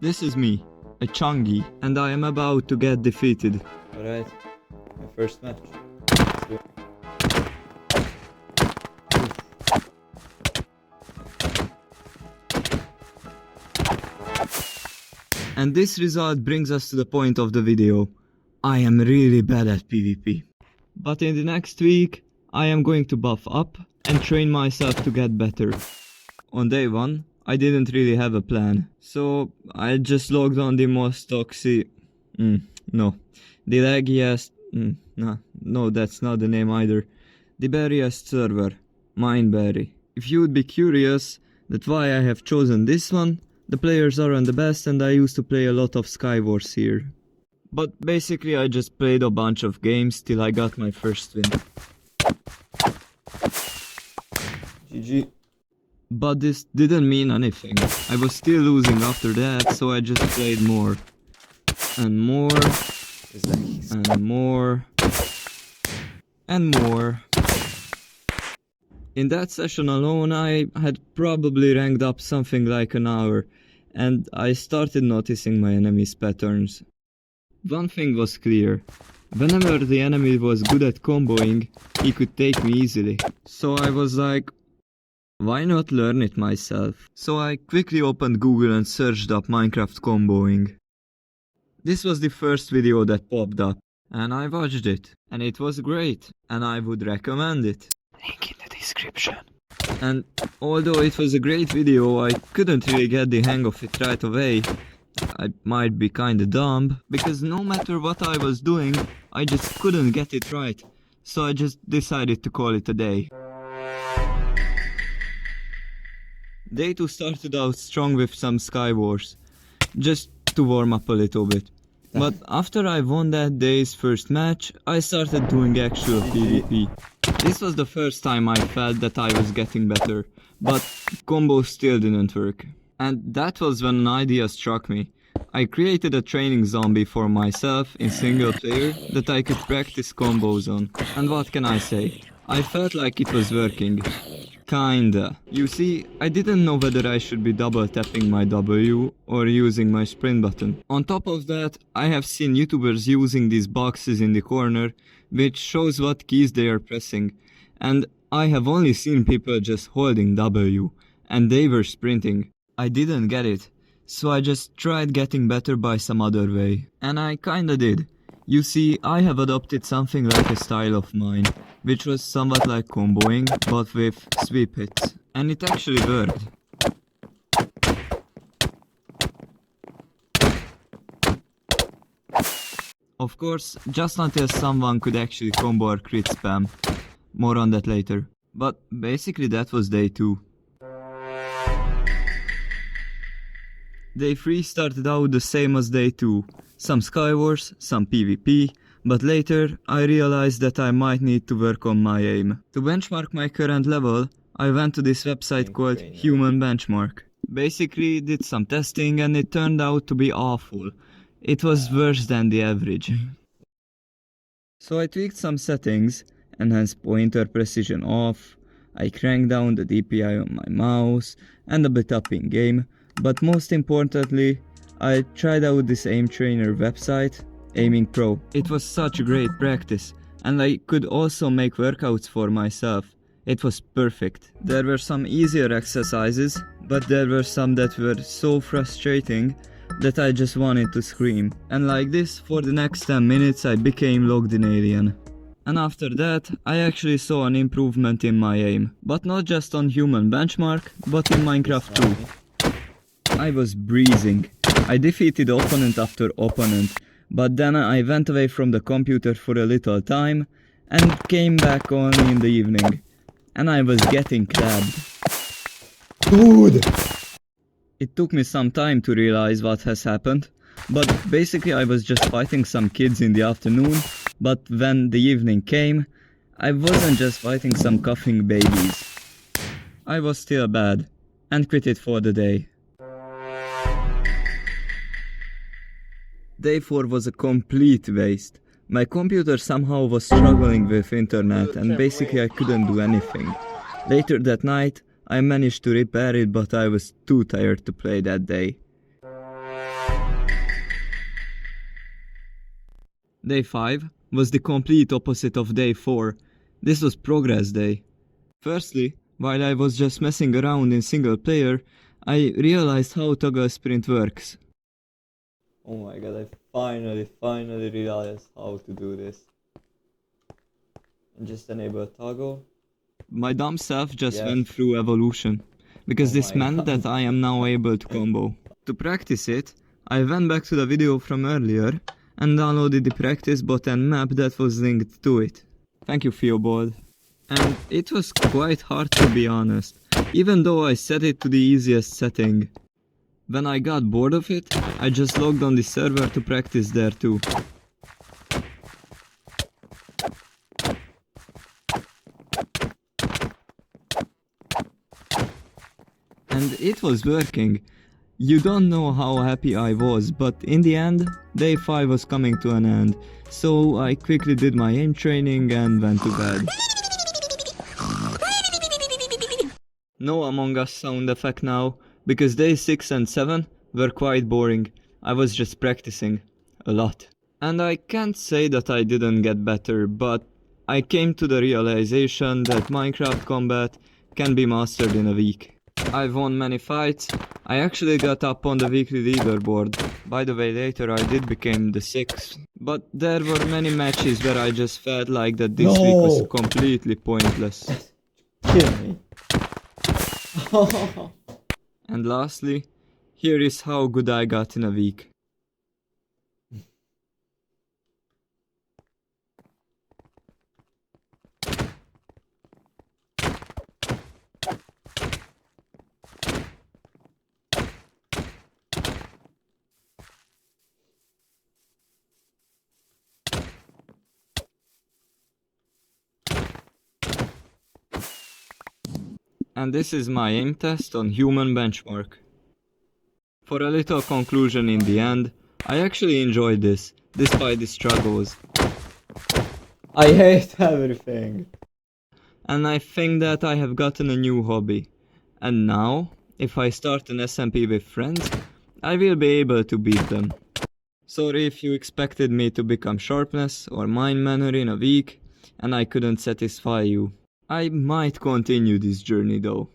This is me, a Changi, and I am about to get defeated. Alright, my first match. And this result brings us to the point of the video. I am really bad at PvP. But in the next week, I am going to buff up and train myself to get better. On day 1, I didn't really have a plan, so I just logged on the most toxic... no. The laggiest... no, that's not the name either. The berriest server, Mineberry. If you would be curious that why I have chosen this one, the players aren't the best and I used to play a lot of Skywars here. But basically I just played a bunch of games till I got my first win. GG. But this didn't mean anything. I was still losing after that, so I just played more. And more. And more. And more. In that session alone I had probably ranked up something like an hour, and I started noticing my enemy's patterns. One thing was clear. Whenever the enemy was good at comboing, he could take me easily. So I was like, why not learn it myself? So I quickly opened Google and searched up Minecraft comboing. This was the first video that popped up, and I watched it, and it was great, and I would recommend it. Link in the description. And although it was a great video, I couldn't really get the hang of it right away. I might be kinda dumb, because no matter what I was doing, I just couldn't get it right. So I just decided to call it a day. Day 2 started out strong with some Skywars, just to warm up a little bit. But after I won that day's first match, I started doing actual PvP. This was the first time I felt that I was getting better, but combos still didn't work. And that was when an idea struck me. I created a training zombie for myself in single player that I could practice combos on. And what can I say? I felt like it was working. Kinda. You see, I didn't know whether I should be double tapping my W or using my sprint button. On top of that, I have seen YouTubers using these boxes in the corner, which shows what keys they are pressing. And I have only seen people just holding W, and they were sprinting. I didn't get it, so I just tried getting better by some other way. And I kinda did. You see, I have adopted something like a style of mine, which was somewhat like comboing, but with sweep hits. And it actually worked. Of course, just until someone could actually combo or crit spam. More on that later. But basically that was day 2. Day 3 started out the same as day 2. Some Skywars, some PvP, but later I realized that I might need to work on my aim. To benchmark my current level, I went to this website called Human Benchmark. Basically did some testing and it turned out to be awful. It was worse than the average. So I tweaked some settings, enhanced pointer precision off, I cranked down the DPI on my mouse and a bit up in game, but most importantly, I tried out this aim trainer website, Aiming Pro. It was such a great practice, and I could also make workouts for myself. It was perfect. There were some easier exercises, but there were some that were so frustrating that I just wanted to scream. And like this, for the next 10 minutes I became logged in alien. And after that, I actually saw an improvement in my aim. But not just on Human Benchmark, but in Minecraft too. I was breezing. I defeated opponent after opponent, but then I went away from the computer for a little time and came back only in the evening. And I was getting clapped. Dude! It took me some time to realize what has happened, but basically I was just fighting some kids in the afternoon, but when the evening came, I wasn't just fighting some coughing babies. I was still bad, and quit it for the day. Day 4 was a complete waste. My computer somehow was struggling with internet and basically I couldn't do anything. Later that night, I managed to repair it, but I was too tired to play that day. Day 5 was the complete opposite of day 4. This was progress day. Firstly, while I was just messing around in single player, I realized how toggle sprint works. Oh my god, I finally realized how to do this. And just enable toggle. My dumb self just Yes. went through evolution, because Oh this my meant God. that I am now able to combo. To practice it, I went back to the video from earlier and downloaded the practice button map that was linked to it. Thank you, Theobald. And it was quite hard to be honest, even though I set it to the easiest setting. When I got bored of it, I just logged on the server to practice there too. And it was working. You don't know how happy I was, but in the end, day 5 was coming to an end, so I quickly did my aim training and went to bed. No Among Us sound effect now, because days 6 and 7 were quite boring. I was just practicing. A lot. And I can't say that I didn't get better, but I came to the realization that Minecraft combat can be mastered in a week. I've won many fights. I actually got up on the weekly leaderboard. By the way, later I did become the 6th. But there were many matches where I just felt like that this week was No. completely pointless. Kill me. And lastly, here is how good I got in a week. And this is my aim test on human benchmark. For a little conclusion in the end, I actually enjoyed this, despite the struggles. I hate everything. And I think that I have gotten a new hobby. And now, if I start an SMP with friends, I will be able to beat them. Sorry if you expected me to become Sharpness or Mind Manor in a week, and I couldn't satisfy you. I might continue this journey though.